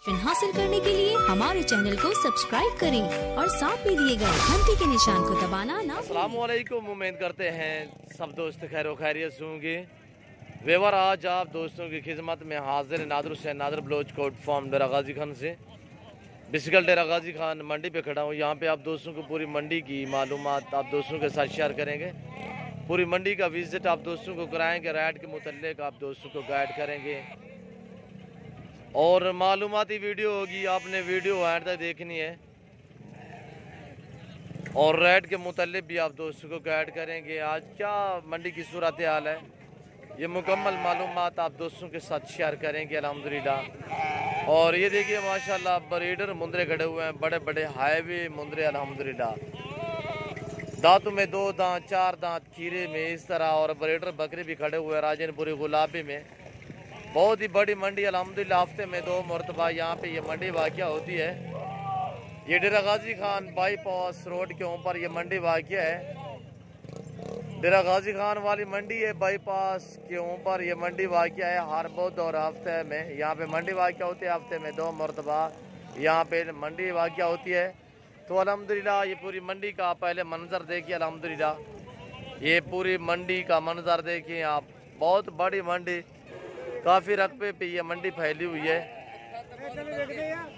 हासिल करने के लिए हमारे चैनल को सब्सक्राइब करें और साथ में दिए गए घंटी के निशान को दबाना ना। अस्सलाम वालेकुम, उम्मीद करते हैं सब दोस्त खैर खैरियत से होंगे। वेवर आज आप दोस्तों की खिदमत में हाजिर नादर हुसैन नादर ब्लोच कोट फार्म डेरा गाजी खान से। बेसिकल डेरा गाजी खान मंडी पे खड़ा हूँ। यहाँ पे आप दोस्तों को पूरी मंडी की मालूमात आप दोस्तों के साथ शेयर करेंगे। पूरी मंडी का विजिट आप दोस्तों को कराएंगे, रेट के मुतल्लिक आप दोस्तों को गाइड करेंगे और मालूमाती वीडियो होगी, आपने वीडियो एंड तक देखनी है और रेट के मुतल्लिक भी आप दोस्तों को गाइड करेंगे। आज क्या मंडी की सूरत हाल है, ये मुकम्मल मालूमात आप दोस्तों के साथ शेयर करेंगे अल्हम्दुलिल्लाह। और ये देखिए माशाल्लाह ब्रीडर मुंदरे खड़े हुए हैं, बड़े बड़े हाईवे मुंदरे अल्हम्दुलिल्लाह। दांतों में 2 दांत 4 दांत खीरे में इस तरह, और ब्रीडर बकरे भी खड़े हुए हैं राजनपुरी गुलाबी में। बहुत ही बड़ी मंडी अल्हम्दुलिल्लाह, हफ्ते में 2 मरतबा यहाँ पे ये मंडी वाक़या होती है। ये डेरा गाजी खान बाईपास रोड के ऊपर ये मंडी वाक़या है। डेरा गाजी खान वाली मंडी है, बाईपास के ऊपर ये मंडी वाक़या है। हर बुध और हफ्ते में यहाँ पे मंडी वाक़या होती है, हफ्ते में 2 मरतबा यहाँ पे मंडी वाक़या होती है। तो अल्हम्दुलिल्लाह ये पूरी मंडी का पहले मंजर देखिए अल्हम्दुलिल्लाह। ये पूरी मंडी का मंजर देखिए आप, बहुत बड़ी मंडी, काफ़ी रकबे पे ये मंडी फैली हुई है।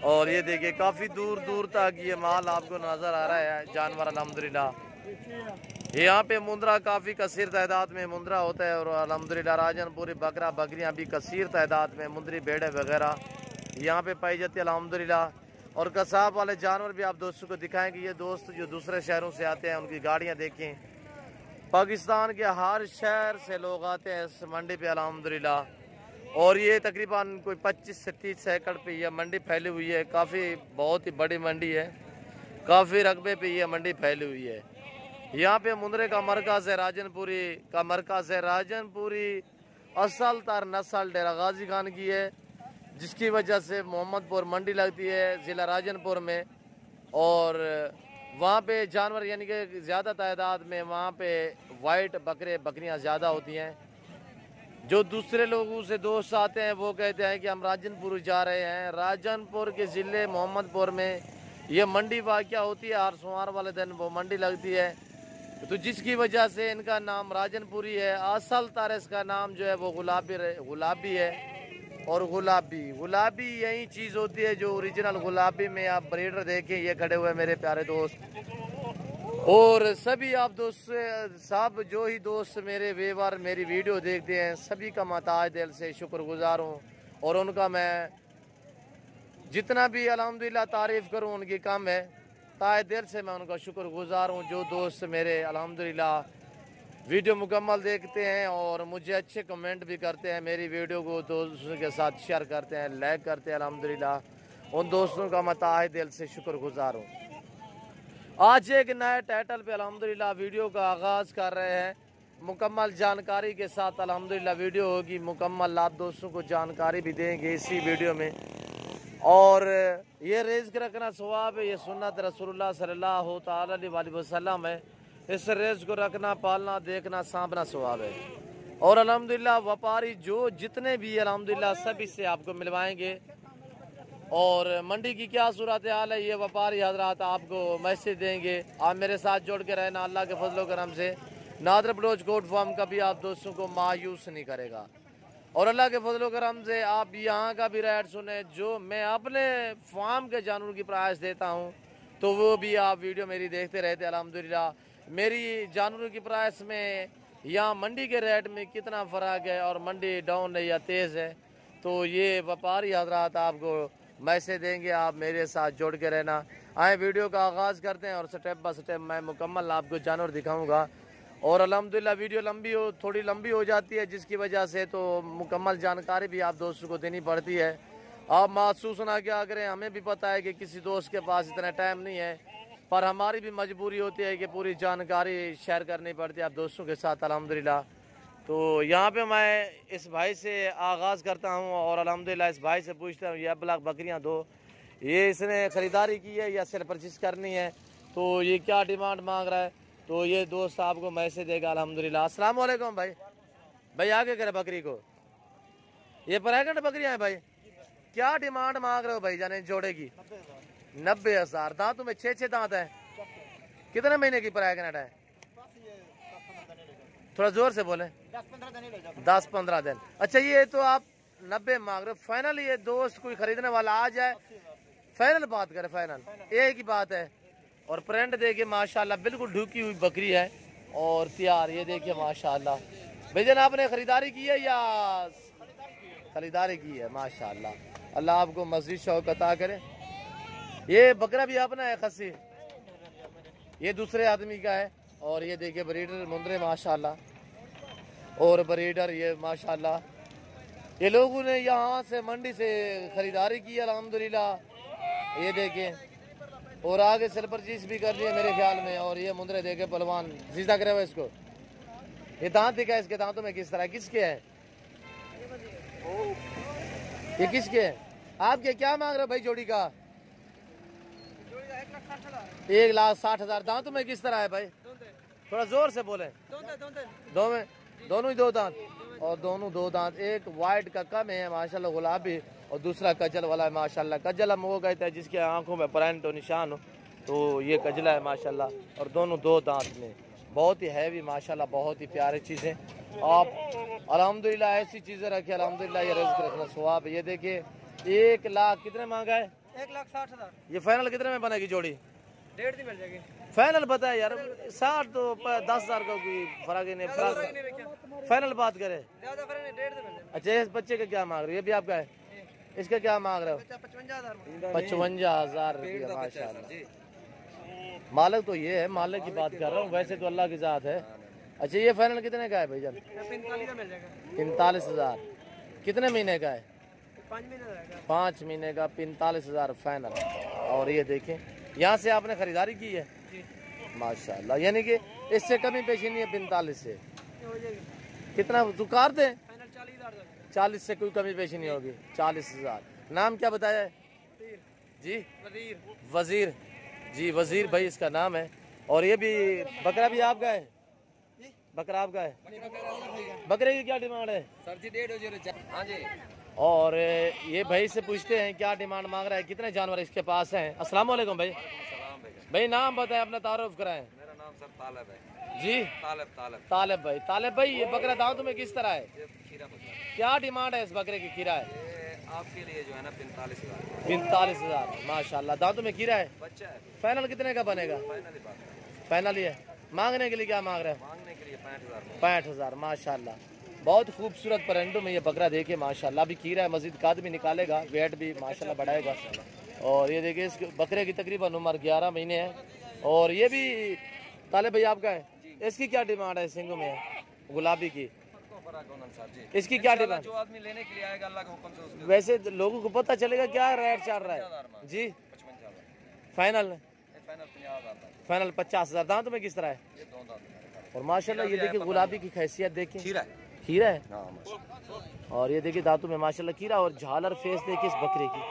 और ये देखिए काफ़ी दूर दूर तक ये माल आपको नज़र आ रहा है, जानवर अल्हम्दुलिल्लाह। यहाँ पे मुंद्रा काफ़ी कसीर तादाद में मुंद्रा होता है और अल्हम्दुलिल्लाह राजनपुरी बकरा बकरियाँ भी कसीर तादाद में मुंदरी भेड़े वगैरह यहाँ पे पाई जाती है अल्हम्दुलिल्लाह। और कसाब वाले जानवर भी आप दोस्तों को दिखाएंगे। ये दोस्त जो दूसरे शहरों से आते हैं उनकी गाड़ियाँ देखें, पाकिस्तान के हर शहर से लोग आते हैं इस मंडी पे अल्हम्दुलिल्लाह। और ये तकरीबन कोई 25 से 30 एकड़ पे ये मंडी फैली हुई है। काफ़ी बहुत ही बड़ी मंडी है, काफ़ी रकबे पे ये मंडी फैली हुई है। यहाँ पे मुंदरे का मरकज़ है, राजनपुरी का मरकज़ है। राजनपुरी असल तर नस्ल डेरा गाजी खान की है, जिसकी वजह से मोहम्मदपुर मंडी लगती है ज़िला राजनपुर में। और वहाँ पे जानवर यानी कि ज़्यादा तादाद में वहाँ पे वाइट बकरे बकरियाँ ज़्यादा होती हैं। जो दूसरे लोगों से दोस्त आते हैं वो कहते हैं कि हम राजनपुर जा रहे हैं। राजनपुर के ज़िले मोहम्मदपुर में ये मंडी वाक़या होती है, हर सोमवार वाले दिन वो मंडी लगती है। तो जिसकी वजह से इनका नाम राजनपुरी है। असल तारस का नाम जो है वो गुलाबी है। और गुलाबी यही चीज़ होती है जो ओरिजिनल गुलाबी में आप ब्रीडर देखें, ये खड़े हुए मेरे प्यारे दोस्त। और सभी आप दोस्त सब जो ही दोस्त मेरे व्यूअर मेरी वीडियो देखते हैं, सभी का मैं तहे दिल से शुक्रगुजार हूँ। और उनका मैं जितना भी अल्हम्दुलिल्लाह तारीफ़ करूँ उनकी कम है। तहे दिल से मैं उनका शुक्रगुजार हूँ जो दोस्त मेरे अल्हम्दुलिल्लाह वीडियो मुकम्मल देखते हैं और मुझे अच्छे कमेंट भी करते हैं, मेरी वीडियो को दोस्तों के साथ शेयर करते हैं, लाइक करते हैं अल्हम्दुलिल्लाह। उन दोस्तों का मैं तहे दिल से शुक्रगुजार हूँ। आज एक नए टाइटल पे अल्हम्दुलिल्लाह वीडियो का आगाज़ कर रहे हैं, मुकम्मल जानकारी के साथ अल्हम्दुलिल्लाह वीडियो होगी। मुकम्मल आप दोस्तों को जानकारी भी देंगे इसी वीडियो में। और ये रिज़्क़ रखना सवाब है, ये सुन्नत रसूलुल्लाह सल्लल्लाहु अलैहि वसल्लम है। इस रिज़्क़ को रखना, पालना, देखना, सांभना सवाब है। और अल्हम्दुलिल्लाह व्यापारी जो जितने भी अल्हम्दुलिल्लाह सभी से आपको मिलवाएंगे। और मंडी की क्या सूरत हाल है ये व्यापारी हजरात आपको मैसेज देंगे। आप मेरे साथ जोड़ के रहना, अल्लाह के फजल करम से नादर ब्लोच कोट फार्म का भी आप दोस्तों को मायूस नहीं करेगा। और अल्लाह के फजल करम से आप यहाँ का भी रेट सुने, जो मैं अपने फार्म के जानवर की प्राइस देता हूँ तो वो भी आप वीडियो मेरी देखते रहते अल्हम्दुलिल्लाह। मेरी जानवरों की प्राइस में यहाँ मंडी के रेट में कितना फ़र्क है और मंडी डाउन है या तेज़ है, तो ये व्यापारी हजरात आपको मैसेज देंगे। आप मेरे साथ जोड़ के रहना। आए वीडियो का आगाज़ करते हैं और स्टेप बाय स्टेप मैं मुकम्मल आपको जानवर दिखाऊंगा। और अल्हम्दुलिल्लाह वीडियो थोड़ी लंबी हो जाती है, जिसकी वजह से तो मुकम्मल जानकारी भी आप दोस्तों को देनी पड़ती है। आप महसूस ना क्या करें, हमें भी पता है कि किसी दोस्त के पास इतना टाइम नहीं है, पर हमारी भी मजबूरी होती है कि पूरी जानकारी शेयर करनी पड़ती है आप दोस्तों के साथ अल्हम्दुलिल्लाह। तो यहाँ पे मैं इस भाई से आगाज़ करता हूँ और अल्हम्दुलिल्लाह इस भाई से पूछता हूँ, ये अबलाग बकरियाँ दो, ये इसने ख़रीदारी की है या सेल परचेज करनी है, तो ये क्या डिमांड मांग रहा है, तो ये दोस्त आपको मैसेज देगा अल्हम्दुलिल्लाह। अस्सलाम वालेकुम भाई। भाई आगे करे बकरी को, ये प्रेग्नेंट बकरियाँ हैं भाई, क्या डिमांड मांग रहे हो भाई जाने जोड़े की? 90,000। दांतों में 6 दांत है। कितने महीने की प्रेगनेंट है? थोड़ा जोर से बोले। 10-15 दिन। अच्छा ये तो आप 90 मांग रहे हो। फाइनल ये दोस्त कोई खरीदने वाला आ जाए, फाइनल बात करे, फाइनल एक ही बात है। और प्रिंट देखिए माशाल्लाह बिल्कुल ढूकी हुई बकरी है और तैयार। ये देखिए माशाल्लाह। भाईजान आपने खरीदारी की है या? खरीदारी की है माशाल्लाह। अल्लाह आपको मज़ीद शौक अता करे। ये बकरा भी अपना है खस्सी, ये दूसरे आदमी का है। और ये देखिए ब्रीडर मुंदरे माशाल्लाह, और ब्रीडर ये माशाल्लाह। ये लोगों ने यहाँ से मंडी से खरीदारी की अल्हम्दुलिल्लाह। ये देखिए और आगे सेल परचेज भी कर दिए मेरे ख्याल में। और ये मुंदरे देखे पहलवान सीधा करे हुआ इसको। ये दांत दिखा है, इसके दांतों में किस तरह किसके है? ये किसके है? आपके क्या मांग रहे हो भाई जोड़ी का? 1,60,000। दांतों में किस तरह है भाई? थोड़ा जोर से बोले। दोनों ही 2 दांत और दोनों 2 दांत। एक वाइट का कम है माशाल्लाह गुलाबी, और दूसरा कजल वाला है माशाल्लाह। कजल हम वो कहते हैं जिसके आंखों में प्रिंट और निशान हो, तो ये कजला है माशाल्लाह। और दोनों 2 दांत में बहुत ही हैवी माशाल्लाह, बहुत ही प्यारी चीज़ें। आप अल्हम्दुलिल्लाह ऐसी चीज़ें रखिए अल्हम्दुलिल्लाह, ये रिज़्क़ रखना सवाब। ये देखिए 1 लाख कितने मांगा है? 1,60,000। ये फाइनल कितने में बनेगी जोड़ी? 1.5 दिन मिल जाएगी। फाइनल बताए यार। 60 तो 10,000 का कोई फर्क ही नहीं। फाइनल बात करे। ज्यादा फर्क नहीं, 1.5 दिन मिल जाएगी। अच्छा इस बच्चे का क्या मांग रहे हो? ये भी आपका है? इसका क्या मांग रहे हो? 55,000। 55,000 रुपया माशाल्लाह। मालिक तो ये है, मालिक की बात कर रहा हूँ, वैसे तो अल्लाह की जात है। अच्छा ये फाइनल कितने का है भाईजान? 45 का मिल जाएगा। 45,000। कितने महीने का है? 5 महीने रहेगा। 5 महीने का 45,000 फाइनल। और ये देखें यहाँ से आपने खरीदारी की है माशाल्लाह, यानी कि इससे कमी पेशी नहीं है 45 से। हो जाएगी। कितना तू कार दे? फाइनल 40,000। 40 से कोई कमी पेशी नहीं होगी। 40,000। नाम क्या बताया है जी? वजीर जी, वजीर भाई इसका नाम है। और ये भी बकरा भी आपका है? बकरा आपका है? बकरे की क्या डिमांड है सर जी? 1.5। हाँ जी। और ये भाई से पूछते हैं क्या डिमांड मांग रहा है, कितने जानवर इसके पास हैं। अस्सलाम वालेकुम भाई। भाई नाम बताएं, अपना तारुफ कराएं। मेरा नाम सर तालब है जी। तालिब भाई। तालिब भाई ये बकरा दांतों में किस तरह है? खीरा बकरा। क्या डिमांड है इस बकरे की? खीरा है ये आपके लिए जो है ना 45,000। 45,000 माशाल्लाह। दांतों में खीरा है। बच्चा है। फाइनल कितने का बनेगा? फाइनली बात फाइनल ही है। मांगने के लिए क्या मांग रहे हैं? मांगने के लिए 65,000। 65,000 माशाल्लाह। बहुत खूबसूरत परंडों में ये बकरा देखिए माशाल्लाह। अभी खीरा है, मजीद काद भी निकालेगा, वेट भी माशाल्लाह बढ़ाएगा। और ये देखिए इस बकरे की तकरीबन उम्र 11 महीने है। और ये भी ताले भाई आपका है? इसकी क्या डिमांड है? सिंगों में है गुलाबी की। इसकी क्या डिमांड? जो आदमी लेने के लिए आएगा अल्लाह के हुक्म से उसके। वैसे लोगों को पता चलेगा क्या रेट चल रहा है जी? 55,000। Final final 50,000। फाइनल 50,000। दांतों में किस तरह है? ये 2 दांत। और माशाल्लाह ये देखिए गुलाबी की हैसियत देखिए। खीरा है। खीरा है। हाँ। और ये देखिए दांतों में माशाल्लाह खीरा। और झालर फेस देखिए इस बकरे की,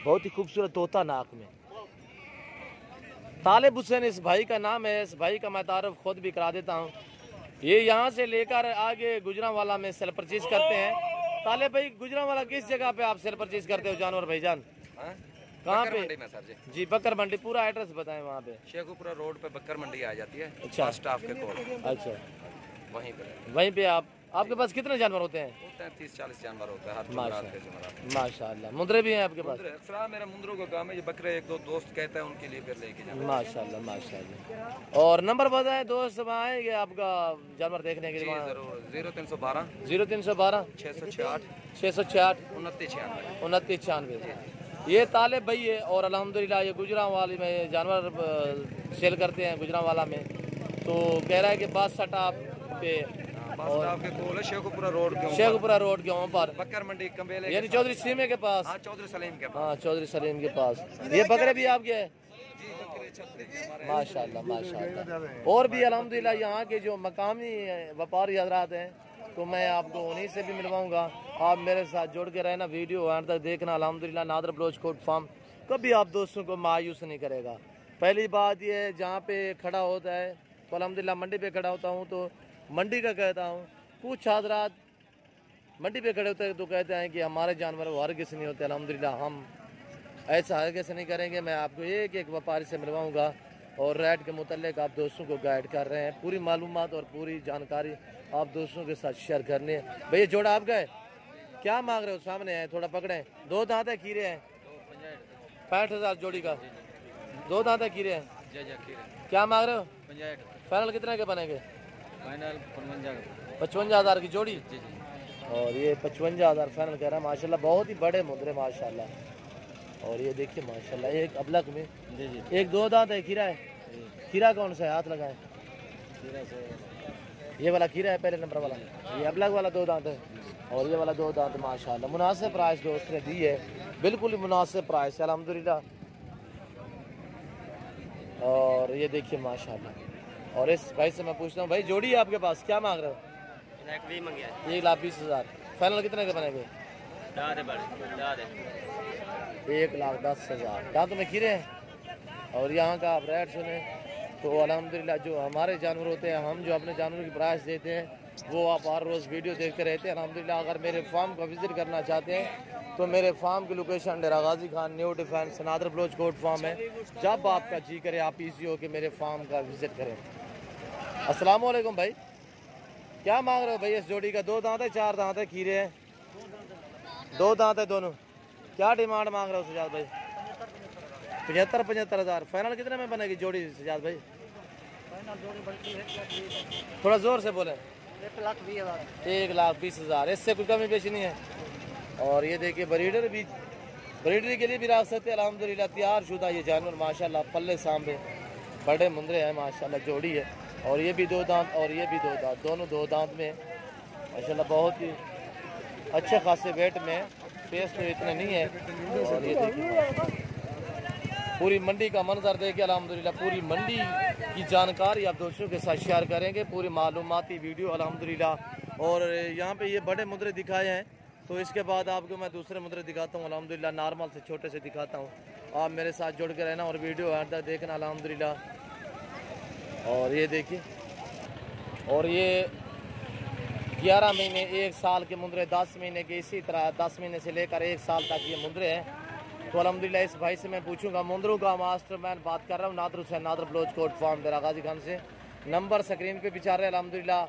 बहुत ही खूबसूरत तोता नाक में। तालिब हुसैन इस भाई का नाम है। इस भाई का मैं तारुफ खुद भी करा देता हूँ। ये यहाँ से लेकर आगे गुजरांवाला में सेल परचेज करते हैं। तालिब भाई गुजरांवाला किस जगह पे आप सेल परचेज करते हो जानवर भाईजान? कहाँ पे? मंडी में सर जी। बकर मंडी। पूरा एड्रेस बताएं वहाँ पे। शेखुपुरा रोड पे बकर मंडी आ जाती है। अच्छा। स्टाफ के कोल अच्छा वहीं पे। आपके पास कितने जानवर होते हैं? 30-40 जानवर होते हैं हर जुमेरात के जुमेरात। माशाल्लाह। मुंदरे भी हैं आपके पास? अक्सर मेरा मुंदरों का काम है। ये बकरे 1-2 दोस्त कहते हैं उनके लिए फिर लेके जाना। माशाल्लाह माशाल्लाह। और नंबर बताएं दोस्त आएंगे आपका जानवर देखने के लिए? जरूर। 0312 0312 666 666 2996 2996। ये तालिब भाई है। और अल्हम्दुलिल्लाह ये गुजरांवाला में जानवर सेल करते हैं गुजरांवाला में। तो कह रहा है कि बस स्टॉप पे स्टाफ के कोल है शेखुपुरा रोड के ऊपर। शेखुपुरा रोड के ऊपर बकर मंडी कम्बेले यानी चौधरी सीमे के पास। हाँ चौधरी सलीम के पास। हाँ चौधरी सलीम के पास। ये बकरे भी आपके हैं? जी बकरे छपरे माशाल्लाह माशाल्लाह। और भी अल्हम्दुलिल्लाह यहाँ के जो मकामी व्यापारी हजरात हैं, तो मैं आपको उन्हीं से भी मिलवाऊंगा। आप मेरे साथ जुड़ के रहना, वीडियो अंत तक देखना। अल्हम्दुलिल्लाह नादर बलोच कोट फार्म कभी आप दोस्तों को मायूस नहीं करेगा। पहली बात यह है जहाँ पे खड़ा होता है तो अल्हम्दुलिल्लाह मंडी पे खड़ा होता हूँ तो मंडी का कहता हूँ। कुछ हजरात मंडी पे खड़े होते हैं तो कहते हैं कि हमारे जानवर वो हरगिज़ नहीं होते। अल्हम्दुलिल्लाह हम ऐसा हरगिज़ नहीं करेंगे। मैं आपको एक एक व्यापारी से मिलवाऊंगा और रेट के मुतालिक आप दोस्तों को गाइड कर रहे हैं। पूरी मालूमात और पूरी जानकारी आप दोस्तों के साथ शेयर करनी है। भैया जोड़ा आप गए क्या मांग रहे हो? सामने है, थोड़ा पकड़े। 2 दांत है, खीरे हैं 65,000 जोड़ी का। 2 दांत है, खीरे हैं। क्या मांग रहे हो? 65। फाइनल कितने के बनेंगे? फाइनल 55,000 की जोड़ी। और ये 55,000 फाइनल कह रहा है। माशाल्लाह बहुत ही बड़े मुद्रे माशाल्लाह। और ये देखिए माशाल्लाह एक अबलग में जी जी। एक 2 दांत है, खीरा है। खीरा कौन सा है? हाथ लगाए। ये वाला खीरा है पहले नंबर वाला। ये अबलग वाला 2 दांत है और ये वाला 2 दांत माशाल्लाह। मुनासिब प्राइस दोस्त ने दी है, बिल्कुल ही मुनासिब प्राइस है अल्हम्दुलिल्लाह। और ये देखिए माशाल्लाह। और इस भाई से मैं पूछता हूँ, भाई जोड़ी है आपके पास, क्या मांग रहे हो? 1,20,000। फाइनल कितने के बनेंगे? 1,10,000। दांत में खीरे हैं। और यहाँ का आप रेट सुने तो अल्हम्दुलिल्लाह जो हमारे जानवर होते हैं, हम जो अपने जानवरों की प्राइस देते हैं वो आप हर रोज़ वीडियो देखते रहते हैं अल्हम्दुलिल्लाह। अगर मेरे फार्म का विज़िट करना चाहते हैं तो मेरे फार्म की location Dera Ghazi Khan new defence Nadir Baloch Kot farm है। जब आपका जी करे आप ईजी हो कि मेरे फार्म का विज़िट करें। अस्सलाम वालेकुम भाई, क्या मांग रहे हो भाई इस जोड़ी का? 2 दांत है, 4 दांत है, खीरे हैं? 2 दांत है दोनों। क्या डिमांड मांग रहे हो सजाद भाई? 75,000। फाइनल कितने में बनेगी जोड़ी सजाद भाई? थोड़ा जोर से बोले। 1,20,000। इससे कोई कमी पेशी नहीं है। और ये देखिए ब्रीडर भी, ब्रीडरी के लिए भी रख सकते हैं अल्हम्दुलिल्लाह। तैयार शुदा ये जानवर माशाल्लाह, पल्ले सांभे बड़े मुंदरे हैं माशाल्लाह। जोड़ी है और ये भी 2 दांत और ये भी 2 दांत, दोनों 2 दांत में माशाल्लाह। बहुत ही अच्छे खासे वेट में, फेस तो इतने नहीं है। और ये देखिए पूरी मंडी का मंजर देखिए अल्हम्दुलिल्लाह। पूरी मंडी की जानकारी आप दोस्तों के साथ शेयर करेंगे, पूरी मालूमाती वीडियो अल्हम्दुलिल्लाह। और यहाँ पे ये बड़े मुद्रे दिखाए हैं तो इसके बाद आपको मैं दूसरे मुद्रे दिखाता हूँ अल्हम्दुलिल्लाह। नॉर्मल से छोटे से दिखाता हूँ। आप मेरे साथ जुड़ के रहना और वीडियो अंत तक देखना अल्हम्दुलिल्लाह। और ये देखिए, और ये 11 महीने 1 साल के मुद्रे, 10 महीने के, इसी तरह 10 महीने से लेकर 1 साल तक ये मुद्रे हैं। तो अल्हम्दुलिल्लाह इस भाई से मैं पूछूंगा। मुंदरों का मास्टरमैन बात कर रहा हूँ, नादर हुसैन, नादर ब्लोच कोट फार्म डेरा गाजी खान से। नंबर स्क्रीन पे बिछा रहे अल्हम्दुलिल्लाह।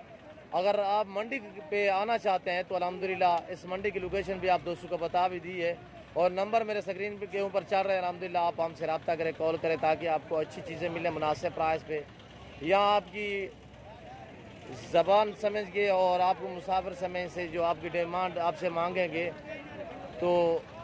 अगर आप मंडी पे आना चाहते हैं तो अल्हम्दुलिल्लाह इस मंडी की लोकेशन भी आप दोस्तों को बता भी दी है। और नंबर मेरे स्क्रीन पे के ऊपर चल रहे हैं अल्हम्दुलिल्लाह। आप हमसे रब्ता करें, कॉल करें ताकि आपको अच्छी चीज़ें मिलें मुनासिब प्राइस पे। यहाँ आपकी ज़बान समझ के और आपको मुसाफिर समझ से जो आपकी डिमांड आपसे मांगेंगे तो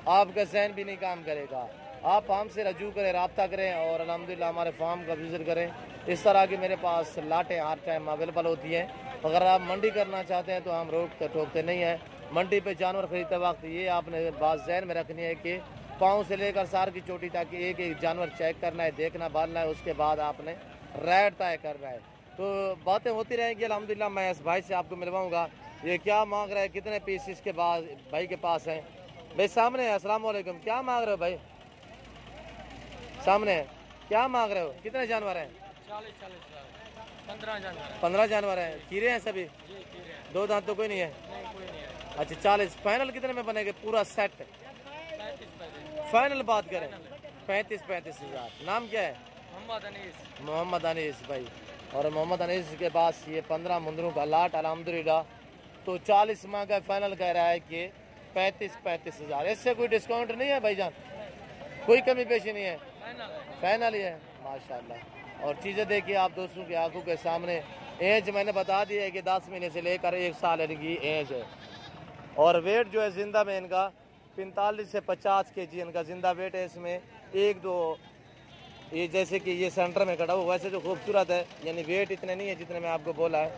आपका जहन भी नहीं काम करेगा। आप हमसे रजू करें, रब्ता करें और अल्हम्दुलिल्लाह हमारे फार्म का विज़िट करें। इस तरह की मेरे पास लाटें हर टाइम अवेलेबल होती हैं। अगर आप मंडी करना चाहते हैं तो हम रोकते टोकते नहीं हैं। मंडी पे जानवर खरीदते वक्त ये आपने बात जहन में रखनी है कि पाँव से लेकर सार की चोटी तक एक एक जानवर चेक करना है, देखना, बांधना है, उसके बाद आपने रेट तय करना है। तो बातें होती रहेंगी अल्हम्दुलिल्लाह। मैं इस भाई से आपको मिलवाऊँगा। ये क्या मांग रहा है, कितने पीस इसके बाद भाई के पास हैं? भाई सामने है। अस्सलाम वालेकुम, क्या मांग रहे हो भाई? सामने है, क्या मांग रहे हो? कितने जानवर हैं? 15 जानवर हैं। खीरे हैं सभी? 2 दांत तो कोई नहीं है? अच्छा 40। फाइनल कितने में बनेगा पूरा सेट? फाइनल बात करें 35,000। नाम क्या है? मोहम्मद अनीस भाई। और मोहम्मद अनीस के पास ये 15 मुंदरों का लाट अल्हम्दुलिल्लाह। तो 40 माह का फाइनल कह रहा है कि 35,000। इससे कोई डिस्काउंट नहीं है भाईजान? कोई कमी पेशी नहीं है? फाइनल ही है माशाल्लाह। और चीज़ें देखिए आप दोस्तों की आंखों के सामने। एज मैंने बता दी है कि 10 महीने से लेकर 1 साल इनकी एज है। और वेट जो है जिंदा में इनका 45 से 50 kg इनका जिंदा वेट है। इसमें 1-2 ये जैसे कि ये सेंटर में खड़ा हुआ, वैसे तो खूबसूरत है, यानी वेट इतने नहीं है जितने मैं आपको बोला है।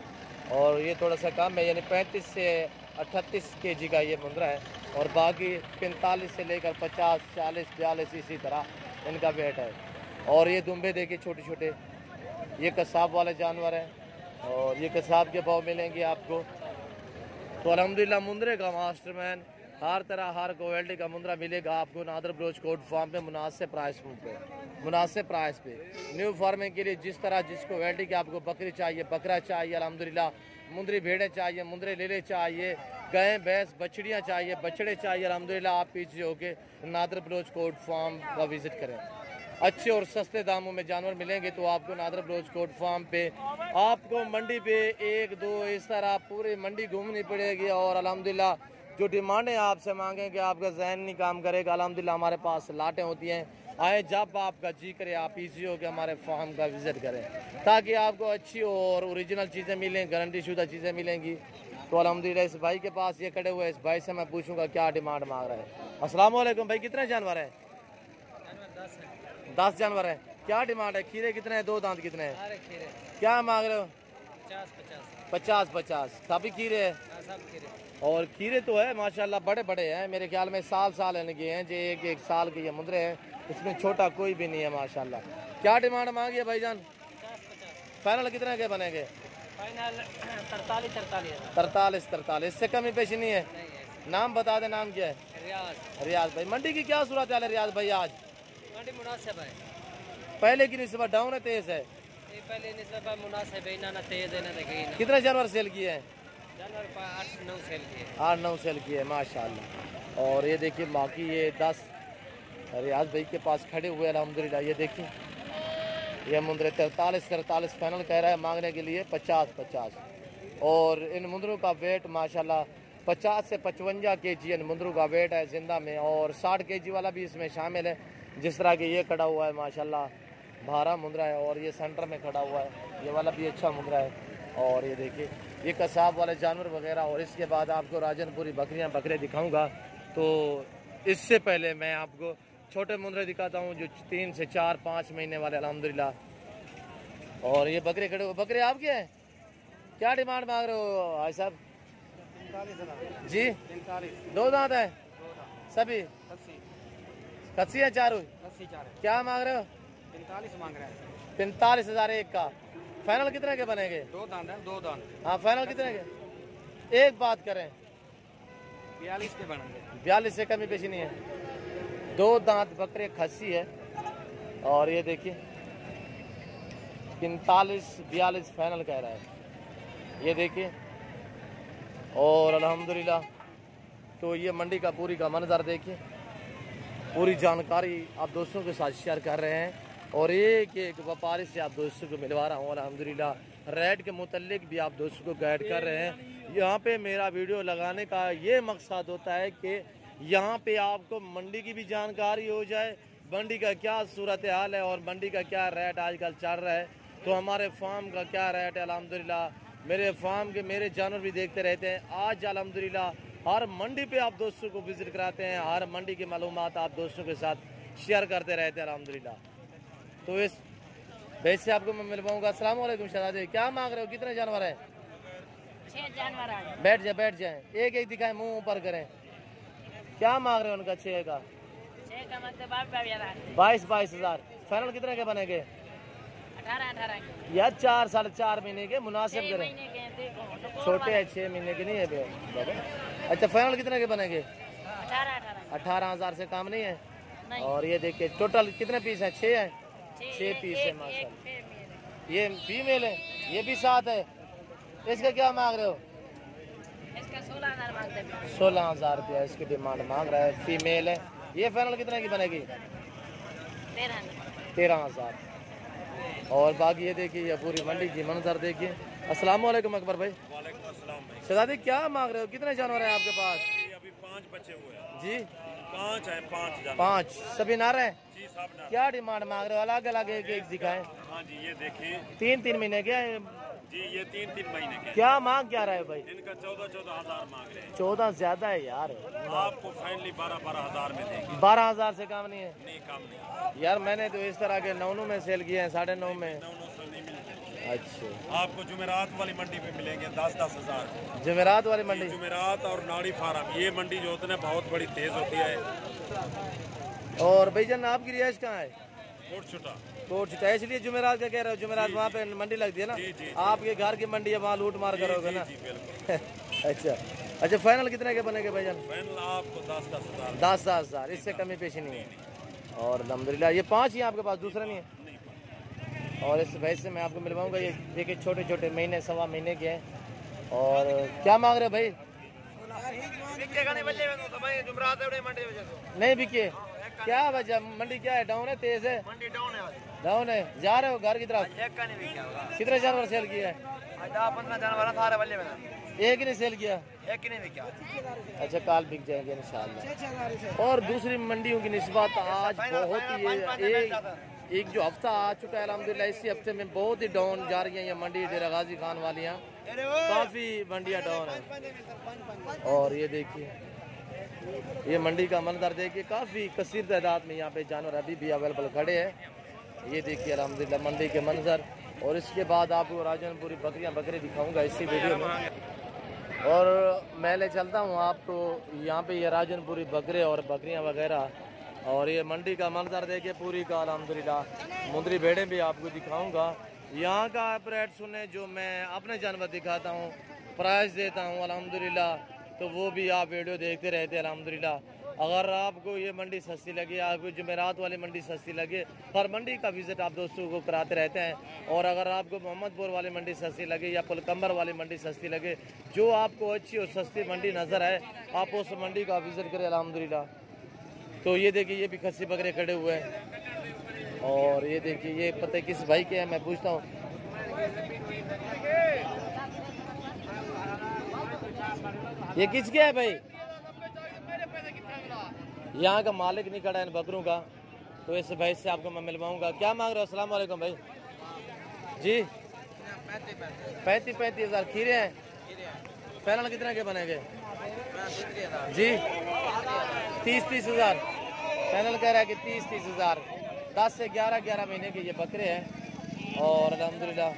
और ये थोड़ा सा कम है, यानी 35 से 38 kg का ये मुंदरा है। और बाकी 45 से लेकर 50, 40, 42 इसी तरह इनका वेट है। और ये दुम्बे देखिए छोटे छोटे, ये कसाब वाले जानवर हैं और ये कसाब के भाव मिलेंगे आपको। तो अल्हम्दुलिल्लाह मुंदरे का मास्टरमैन, हर तरह हर क्वालिटी का मुंदरा मिलेगा आपको नादर ब्लोच कोट फार्म पे मुनासिब प्राइस पे, मुनासिब प्राइस पे। न्यू फार्मिंग के लिए जिस तरह जिस क्वालिटी की आपको बकरी चाहिए, बकरा चाहिए, अल्हम्दुलिल्लाह मुंदरी भेड़ें चाहिए, मुंदरे लेले चाहिए, गाय भैंस बछड़ियाँ चाहिए, बछड़े चाहिए, अल्हम्दुलिल्लाह आप पीछे होके नादर बलोच कोट फार्म का विजिट करें। अच्छे और सस्ते दामों में जानवर मिलेंगे तो आपको नादर बलोच कोट फार्म पे आपको मंडी पे 1-2 इस तरह पूरी मंडी घूमनी पड़ेगी। और अल्हम्दुलिल्लाह जो डिमांडें आपसे मांगेंगे आपका जहन नहीं काम करेगा। अल्हम्दुलिल्लाह हमारे पास लाटें होती हैं, आए जब आपका जी करे आप इजी हो के हमारे फार्म का विजिट करें ताकि आपको अच्छी और ओरिजिनल चीज़ें मिलें, गारंटी शुदा चीज़ें मिलेंगी। तो अल्हम्दुलिल्लाह इस भाई के पास ये खड़े हुए, इस भाई से मैं पूछूंगा क्या डिमांड मांग रहा है। अस्सलाम वालेकुम भाई, कितने जानवर हैं? 10 जानवर है। क्या डिमांड है? खीरे कितने हैं? 2 दांत कितने हैं? क्या मांग रहे हो? 50-50 सभी खीरे है? और खीरे तो है माशाल्लाह बड़े बड़े हैं, मेरे ख्याल में साल इनके हैं जो एक साल के ये मुंदरे हैं, इसमें छोटा कोई भी नहीं है माशाल्लाह। क्या डिमांड मांगी है भाईजान? फाइनल कितने के बनेंगे? फाइनल 43 इससे कमी पेशी नहीं है। नाम बता दे, नाम क्या है? रियाज भाई। मंडी की क्या सूरत हाल है रियाज भाई आज? मंडी मुनासिब है, पहले की निस्बत डाउन है तेज है? पहले निस्बत मुनासिब है, ना तेज है ना देखिए। कितने जानवर सेल किए हैं? जानवर 8-9 सेल किए। 8-9 सेल किए माशाल्लाह। और ये देखिए बाकी ये 10 रियाज भाई के पास खड़े हुए अल्हम्दुलिल्लाह। ये देखिए ये मुंदरे 43 फाइनल कह रहा है, मांगने के लिए 50-50। और इन मुंदरों का वेट माशाल्लाह 50 से 55 kg इन मुंदरों का वेट है जिंदा में, और 60 kg वाला भी इसमें शामिल है। जिस तरह के ये खड़ा हुआ है माशाल्लाह भारा मुंदरा है, और ये सेंटर में खड़ा हुआ है ये वाला भी अच्छा मुंदरा है। और ये देखिए ये कसाब वाले जानवर वगैरह। और इसके बाद आपको राजनपुरी बकरियां बकरे दिखाऊंगा। तो इससे पहले मैं आपको छोटे मुंदरे दिखाता हूँ जो 3 से 4-5 महीने वाले अल्हम्दुलिल्लाह। और ये बकरे खड़े हुए, बकरे आपके हैं? क्या डिमांड मांग रहे हो भाई साहब? 45 जी 2 दांत है सभी? कस्सी है चारों? क्या मांग रहे हो? 45 मांग रहे हैं। 45,000 एक का। फाइनल कितने के बनेंगे? 2 दांत है, 2 दांत। हाँ फाइनल कितने के? एक बात करें 42 के बनेंगे। 42 से कमी पेशी नहीं है। 2 दांत बकरे खस्सी है। और ये देखिए 45-42 फाइनल कह रहा है, ये देखिए। और अल्हम्दुलिल्लाह तो ये मंडी का पूरी का मंजर देखिए, पूरी जानकारी आप दोस्तों के साथ शेयर कर रहे हैं। और एक एक व्यापारी से आप दोस्तों को मिलवा रहा हूँ अल्हम्दुलिल्लाह। रेट के मुतल्लिक भी आप दोस्तों को गाइड कर रहे हैं। यहाँ पे मेरा वीडियो लगाने का ये मकसद होता है कि यहाँ पे आपको मंडी की भी जानकारी हो जाए, मंडी का क्या सूरत हाल है और मंडी का क्या रेट आजकल चल रहा है, तो हमारे फार्म का क्या रेट है। अल्हम्दुलिल्लाह मेरे फार्म के मेरे जानवर भी देखते रहते हैं। आज अल्हम्दुलिल्लाह हर मंडी पे आप दोस्तों को विजिट कराते हैं, हर मंडी की मालूमात आप दोस्तों के साथ शेयर करते रहते हैं अल्हम्दुलिल्लाह। तो इस वैसे आपको मैं मिलवाऊंगा। अस्सलाम वालेकुम शहजादी, क्या मांग रहे हो? कितने जानवर हैं? 6 जानवर है। बैठ जाए एक एक दिखाएं, मुंह ऊपर करें। क्या मांग रहे हो उनका? 6 का 22,000। फाइनल कितने के बनेंगे? 18 यार 4-4.5 महीने के मुनासिब करें, छोटे हैं 6 महीने के नहीं है बाबा। अच्छा फाइनल कितने के बनेंगे? 18,000 से काम नहीं है। और ये देखिए टोटल कितने पीस हैं? 6 हैं। 6 पीस है माशाल्लाह। ये फीमेल है, ये भी 7 है। इसका क्या मांग रहे हो? इसका 16,000 मांगते हैं। 16,000 रुपया इसकी डिमांड मांग रहा है, फीमेल है। ये फाइनल कितने की बनेगी? 13,000। और बाकी ये देखिए ये पूरी मंडी की मंजर देखिए। अस्सलाम वालेकुम अकबर भाई। वालेकुम अस्सलाम भाई। शहजादी क्या मांग रहे हो? कितने जानवर हैं आपके पास? अभी 5 बचे हुए हैं जी 5 है। 5 जानवर। 5 सभी नार हैं? जी सब ना। क्या डिमांड मांग रहे हो? अलग अलग एक एक दिखाएं। हाँ जी ये देखिए 3-3 महीने के जी, ये 3-3 महीने के। क्या मांग क्या रहे हो भाई? इनका 14-14 हजार मांग रहे हैं। 14 ज्यादा है यार। आपको फाइनली 12-12 हजार में देंगे। 12,000 से कम नहीं है नहीं कम नहीं। यार। मैंने तो इस तरह के 9 में सेल किए हैं, 9.5 में। 900 नहीं मिलते। अच्छा आपको जुमेरात वाली मंडी पे मिलेंगे 10-10 हजार। जुमेरात वाली मंडी? जुमेरात और नाड़ी फार्म, ये मंडी जो होती है बहुत बड़ी तेज होती है। और भाईजान आपकी रिहाइश कहाँ है? कोट छुटा। कोट छुटा, इसलिए जुमेरात का कह रहे हो? जुमेरात वहाँ पे मंडी लगती है ना? जी, जी, आपके घर की मंडी है, वहाँ लूट मार करोगे ना? जी बिल्कुल। अच्छा फाइनल कितने के बनेंगे भाईजान? फाइनल आपको 10-10 हजार। 10,000 इससे कमी पेशी नहीं है। और अल्हम्दुलिल्लाह ये 5 ही आपके पास, दूसरा नहीं है? और इस भाई से मैं आपको मिलवाऊंगा। ये देखिए छोटे छोटे महीने 1.25 महीने के हैं। और क्या मांग रहे हो भाई? नहीं बिके, क्या वजह? मंडी क्या है? डाउन है, तेज है? मंडी डाउन है, डाउन है। जा रहे हो घर की तरफ? एक का नहीं बिका होगा। कितने जानवर सेल किया है? 10-15 जानवर सारे बल्ले में, एक ही नहीं सेल किया? एक ही नहीं बिका। अच्छा, काल बिक जाएंगे इंशाल्लाह। और दूसरी मंडियों की निस्बत आज बहुत ही एक जो हफ्ता आ चुका है अल्हम्दुलिल्लाह, इसी हफ्ते में बहुत ही डाउन जा रही है ये मंडी डेरा गाजी खान वालियाँ, काफ़ी मंडियाँ डाउन है। और ये देखिए, ये मंडी का मंजर देखिए, काफ़ी कसीर तादाद में यहाँ पे जानवर अभी भी अवेलेबल खड़े हैं। ये देखिए अल्हम्दुलिल्लाह मंडी के मंजर। और इसके बाद आपको राजनपुरी बकरे दिखाऊंगा इसी वीडियो में। और मैं ले चलता हूँ आपको यहाँ पे ये राजनपुरी बकरे और बकरियाँ वगैरह। और ये मंडी का मंजर देखिए पूरी का अल्हम्दुलिल्लाह। मुंदरी भेड़ें भी आपको दिखाऊंगा। यहाँ का आप रेट सुने जो मैं अपने जानवर दिखाता हूँ, प्राइस देता हूँ अल्हम्दुलिल्लाह, तो वो भी आप वीडियो देखते रहते हैं अल्हम्दुलिल्लाह। अगर आपको ये मंडी सस्ती लगे, आपको जुमेरात वाली मंडी सस्ती लगे, हर मंडी का विज़िट आप दोस्तों को कराते रहते हैं। और अगर आपको मोहम्मदपुर वाली मंडी सस्ती लगे या पुलकम्बर वाली मंडी सस्ती लगे, जो आपको अच्छी और सस्ती मंडी नज़र आए, आप उस मंडी का विज़िट करें अल्हम्दुलिल्लाह। तो ये देखिए, ये भी खस्सी बकरे खड़े हुए हैं। और ये देखिए, ये पता है किस भाई के हैं, मैं पूछता हूँ। ये किसके है भाई? यहाँ का मालिक नहीं खड़ा है इन बकरों का, तो इस भाई से आपको मैं मिलवाऊंगा। क्या मांग रहे हो? अस्सलाम वालेकुम भाई जी। 35 हज़ार खीरे हैं। फाइनल कितने के बनेंगे जी? 30 हज़ार फाइनल कह रहा है कि 30 हज़ार। 10 से 11 महीने के ये बकरे हैं। और अल्हम्दुलिल्लाह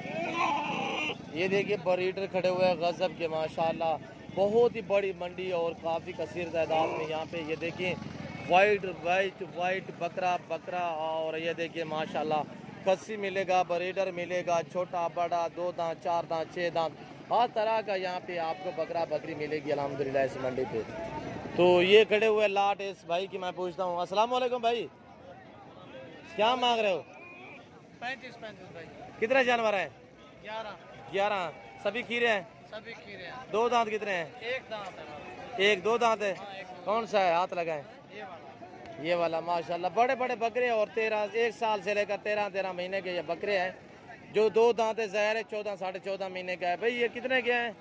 ये देखिए ब्रीडर खड़े हुए हैं गजब के, माशाल्लाह। बहुत ही बड़ी मंडी और काफ़ी कसीर तादाद में यहाँ पे ये देखिए वाइट बकरा। और ये देखिए माशाल्लाह, खस्सी मिलेगा, ब्रीडर मिलेगा, छोटा बड़ा, 2 दांत 4 दांत 6 दांत, हर तरह का यहाँ पे आपको बकरा बकरी मिलेगी अल्हम्दुलिल्लाह इस मंडी पे। तो ये खड़े हुए लाट इस भाई की मैं पूछता हूँ। अस्सलाम वालेकुम भाई, क्या मांग रहे हो? 35 भाई। कितने जानवर हैं? 11 सभी खीरे हैं? सभी खीरे हैं। 2 दांत कितने हैं? एक दांत है। एक 2 दांत है। कौन सा है? हाथ लगाएं। ये वाला माशाल्लाह बड़े बड़े बकरे। और 1 साल से लेकर 13 महीने के ये बकरे हैं। जो 2 दांत है, ज़ाहिर है 14 साढ़े 14 महीने का है। भाई ये कितने के हैं?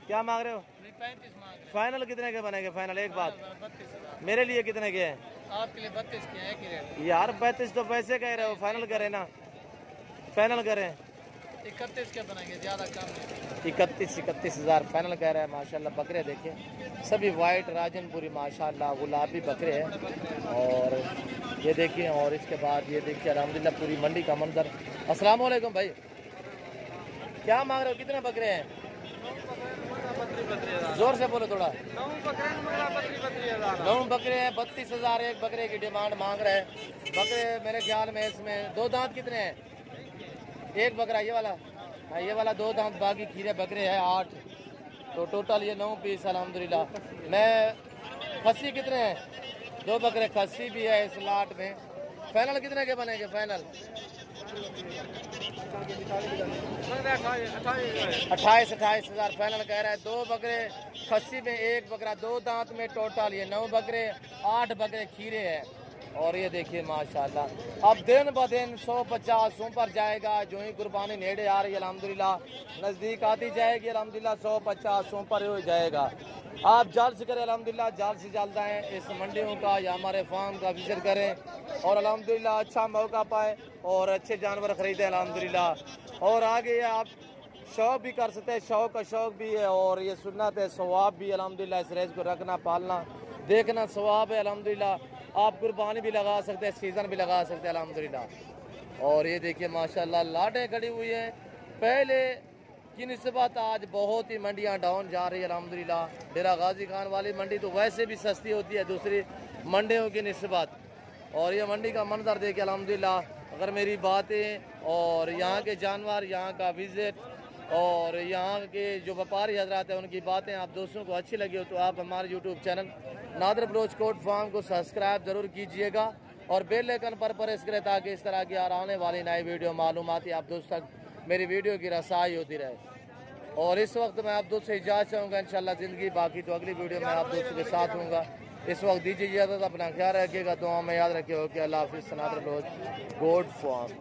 क्या मांग रहे हो? 35 मांग रहे। फाइनल कितने के बनेंगे? फाइनल एक बात 32,000। मेरे लिए कितने के हैं? आपके लिए 32 के हैं, एक ही रेट। यार 35 तो वैसे कह रहे हो, फाइनल करें ना, फाइनल करें। 31 के बनाएंगे, ज़्यादा कम नहीं। 31 हज़ार फाइनल कह रहा है। माशाल्लाह बकरे देखिए, सभी वाइट राजनपुरी माशाल्लाह गुलाबी बकरे हैं। और ये देखिए, और इसके बाद ये देखिए अल्हम्दुलिल्लाह पूरी मंडी का मंजर। अस्सलाम वालेकुम भाई, क्या मांग रहे हो? कितने बकरे हैं? जोर से बोलो थोड़ा। 9 बकरे हैं, 32 हज़ार एक बकरे की डिमांड मांग रहे हैं। बकरे मेरे ख्याल में इसमें 2 दांत कितने हैं? एक बकरा ये वाला, हाँ ये वाला 2 दांत, बाकी खीरे बकरे हैं 8। तो टोटल ये 9 पीस अल्हम्दुलिल्लाह। मैं खस्सी कितने हैं? 2 बकरे खस्सी भी है इस लाट में। फाइनल कितने के बनेंगे? फाइनल 28 हज़ार फाइनल कह रहा है। 2 बकरे खस्सी में, एक बकरा 2 दांत में, टोटल ये 9 बकरे 8 बकरे खीरे हैं। और ये देखिए माशाल्लाह अब दिन ब दिन 150 पर जाएगा। जो ही कुर्बानी नेड़े आ रही है अल्हम्दुलिल्लाह, नज़दीक आती जाएगी अल्हम्दुलिल्लाह, 150 पर हो जाएगा। आप जल्द से करें अल्हम्दुलिल्लाह, जल्द से जल्द आएँ इस मंडियों का या हमारे फार्म का विजिट करें और अल्हम्दुलिल्लाह अच्छा मौका पाए और अच्छे जानवर खरीदें अल्हम्दुलिल्लाह। और आगे आप शौक भी कर सकते हैं, शौक का शौक भी है और ये सुन्नत है, सवाब भी अल्हम्दुलिल्लाह। इस रेस को रखना, पालना, देखना सवाब है अल्हम्दुलिल्लाह। आप कुर्बानी भी लगा सकते हैं, सीज़न भी लगा सकते हैं अल्हम्दुलिल्लाह। और ये देखिए माशाल्लाह लाटें खड़ी हुई हैं। पहले की निस्बत आज बहुत ही मंडियां डाउन जा रही है अल्हम्दुलिल्लाह। डेरा गाजी खान वाली मंडी तो वैसे भी सस्ती होती है दूसरी मंडियों की निस्बत। और ये मंडी का मंजर देखिए अल्हम्दुलिल्लाह। अगर मेरी बातें और यहाँ के जानवर, यहाँ का विजिट और यहाँ के जो व्यापारी हजरात हैं उनकी बातें आप दोस्तों को अच्छी लगी हो तो आप हमारे YouTube channel Nadir Baloch Kot farm को सब्सक्राइब ज़रूर कीजिएगा और बेल आइकन पर प्रेस करें ताकि इस तरह की आने वाली नई वीडियो मालूमाती आप दोस्तों तक मेरी वीडियो की रसाई होती रहे। और इस वक्त मैं आप दोस्तों से इजाज़त चाहूँगा, इंशाल्लाह ज़िंदगी बाकी तो अगली वीडियो में आप दोस्तों के साथ हूँगा। इस वक्त दीजिए इजाज़त, अपना ख्याल रखिएगा, दुआ में याद रखिएगा कि अल्लाह हाफिज़, सनातन रोज गोड फॉर्म।